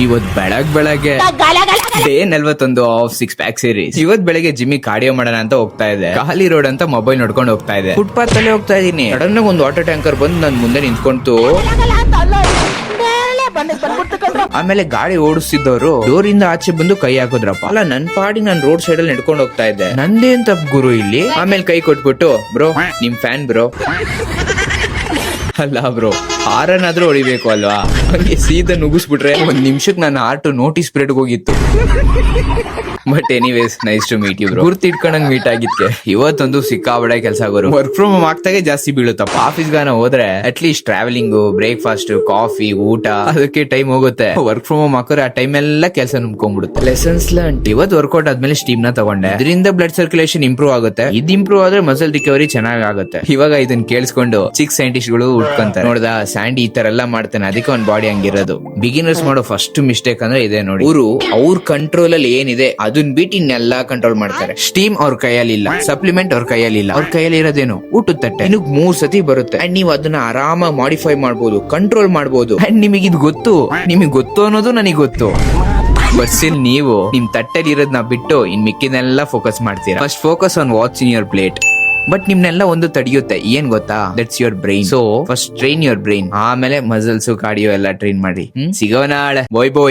ಇವತ್ ಬೆಳಗ್ಗೆ day 41 of 6 pack series. ಇವತ್ ಬೆಳಗ್ಗೆ ಜಿಮ್ಮಿ ಕಾರ್ಡಿಯೋ ಮಾಡೋಣ ಅಂತ ಹೋಗ್ತಾ ಇದೆ. ಖಾಲಿ ರೋಡ್ ಅಂತ ಮೊಬೈಲ್ ನೋಡ್ಕೊಂಡು ಹೋಗ್ತಾ ಇದೆ. ಫುಟ್ಪಾತ್ ಅಲ್ಲೇ ಹೋಗ್ತಾ ಇದೀನಿ. ಸಡನ್ ಆಗಿ ಒಂದು ವಾಟರ್ ಟ್ಯಾಂಕರ್ ಬಂದು ನನ್ ಮುಂದೆ ನಿಂತ್ಕೊಂತು. ಆಮೇಲೆ ಗಾಡಿ ಓಡಿಸ್ತಿದ್ದವರು ಡೋರ್ ಇಂದ ಆಚೆ ಬಂದು ಕೈ ಹಾಕಿದ್ರಪ್ಪ. ಅಲ್ಲ ನನ್ ಪಾಡಿ ನಾನು ರೋಡ್ ಸೈಡ್ ಅಲ್ಲಿ ನಡ್ಕೊಂಡು ಹೋಗ್ತಾ ಇದ್ದೆ. ನಂದೇನ್ ತಪ್ಪು ಗುರು ಇಲ್ಲಿ? ಆಮೇಲೆ ಕೈ ಕೊಟ್ಬಿಟ್ಟು ಬ್ರೋ ನಿಮ್ ಫ್ಯಾನ್ ಬ್ರೋ. ಅಲ್ಲ ಬ್ರೋ ಹಾರನ್ ಆದ್ರೂ ಹೊಡಿಬೇಕು ಅಲ್ವಾ? ಹಂಗೆ ಸೀದಾ ನುಗ್ಗಿಸ್ಬಿಟ್ರೆ ಒಂದ್ ನಿಮಿಷಕ್ಕೆ ನನ್ನ ಹಾರ್ಟ್ ನೋಟಿಸ್ ಪೀರಿಯಡ್ ಹೋಗಿತ್ತು. But anyways nice to meet you bro. ಗುರ್ತು ಇಟ್ಕೊಂಡಂಗ್ ಮೀಟ್ ಆಗಿದ್ಕೆ ಇವತ್ತೊಂದು ಸಿಕ್ಕಾಬಡೆ ಕೆಲಸ ಗುರು. ವರ್ಕ್ ಫ್ರಮ್ ಹೋಮ್ ಆಗ್ತಾಗೆ ಜಾಸ್ತಿ ಬೀಳುತ್ತಪ್ಪ. ಆಫೀಸ್ ಗಾನ ಹೋದ್ರೆ at least travelling, breakfast, coffee, ಊಟ ಅದಕ್ಕೆ ಟೈಮ್ ಹೋಗುತ್ತೆ. ವರ್ಕ್ ಫ್ರಮ್ ಹೋಮ್ ಹಾಕೋರೆ ಆ ಟೈಮ್ ಎಲ್ಲ ಕೆಲಸ ನುಮ್ಕೊಂಡ್ಬಿಡುತ್ತೆ. Lessons learn. ಇವತ್ತು ವರ್ಕೌಟ್ ಆದ್ಮೇಲೆ ಸ್ಟೀಮ್ ನ ತಗೊಂಡೆ. ಇದರಿಂದ ಬ್ಲಡ್ ಸರ್ಕ್ಯುಲೇಷನ್ ಇಂಪ್ರೂವ್ ಆಗುತ್ತೆ. ಇದು ಇಂಪ್ರೂವ್ ಆದ್ರೆ ಮಸಲ್ ರಿಕವರಿ ಚೆನ್ನಾಗ್ ಆಗುತ್ತೆ. ಇವಾಗ ಇದನ್ನ ಕೇಳಿಸ್ಕೊಂಡು ಚಿಕ್ ಸೈಂಟಿಸ್ಟ್ ಗಳು ಉಟ್ಕೊಂತಾರೆ. ನೋಡ್ದ ಸ್ಯಾಂಡಿ ಈ ತರ ಎಲ್ಲ ಮಾಡ್ತಾನೆ, ಅದಕ್ಕೆ ಒಂದ್ ಬಾಡಿ ಹಂಗಿರೋದು. ಬಿಗಿನರ್ಸ್ ಮಾಡೋ ಫಸ್ಟ್ ಮಿಸ್ಟೇಕ್ ಅಂದ್ರೆ ಇದೆ ನೋಡಿ. ಅವ್ರ ಕಂಟ್ರೋಲ್ ಅಲ್ಲಿ ಏನಿದೆ ಅದನ್ನ ಬಿಟ್ಟು ಇನ್ನೆಲ್ಲಾ ಕಂಟ್ರೋಲ್ ಮಾಡ್ತಾರೆ. ಸ್ಟೀಮ್ ಅವ್ರ ಕೈಯಲ್ಲಿ ಇಲ್ಲ, ಸಪ್ಲಿಮೆಂಟ್ ಅವ್ರ ಕೈಯಲ್ಲಿ ಇಲ್ಲ. ಅವ್ರ ಕೈಯಲ್ಲಿ ಇರೋದೇನು ಊಟದ ತಟ್ಟೆ. ನಿಮಗೆ 3 ಸತಿ ಬರುತ್ತೆ ಅಂಡ್ ನೀವು ಅದನ್ನ ಆರಾಮಾಗಿ ಮಾಡಿಫೈ ಮಾಡಬಹುದು, ಕಂಟ್ರೋಲ್ ಮಾಡಬಹುದು. ಅಂಡ್ ನಿಮಗೆ ಇದು ಗೊತ್ತು, ನಿಮಗೆ ಗೊತ್ತು ಅನ್ನೋದು ನನಗೆ ಗೊತ್ತು. ಬಟ್ ಸ್ಟಿಲ್ ನೀವು ನಿಮ್ ತಟ್ಟೆಲಿ ಇರೋದನ್ನ ಬಿಟ್ಟು ಇನ್ ಮಿಕ್ಕಿನೆಲ್ಲ ಫೋಕಸ್ ಮಾಡ್ತೀರಾ. First focus on what's in your plate. But ನಿಮ್ನೆಲ್ಲ ಒಂದು ತಡೆಯುತ್ತೆ, ಏನ್ ಗೊತ್ತಾ? That's your brain. So first train your brain, ಆಮೇಲೆ ಮಸಲ್ಸ್, ಕಾರ್ಡಿಯೋ ಎಲ್ಲ ಟ್ರೈನ್ ಮಾಡಿ. ಸಿಗೋಣ, ಬಾಯ್ ಬಾಯ್.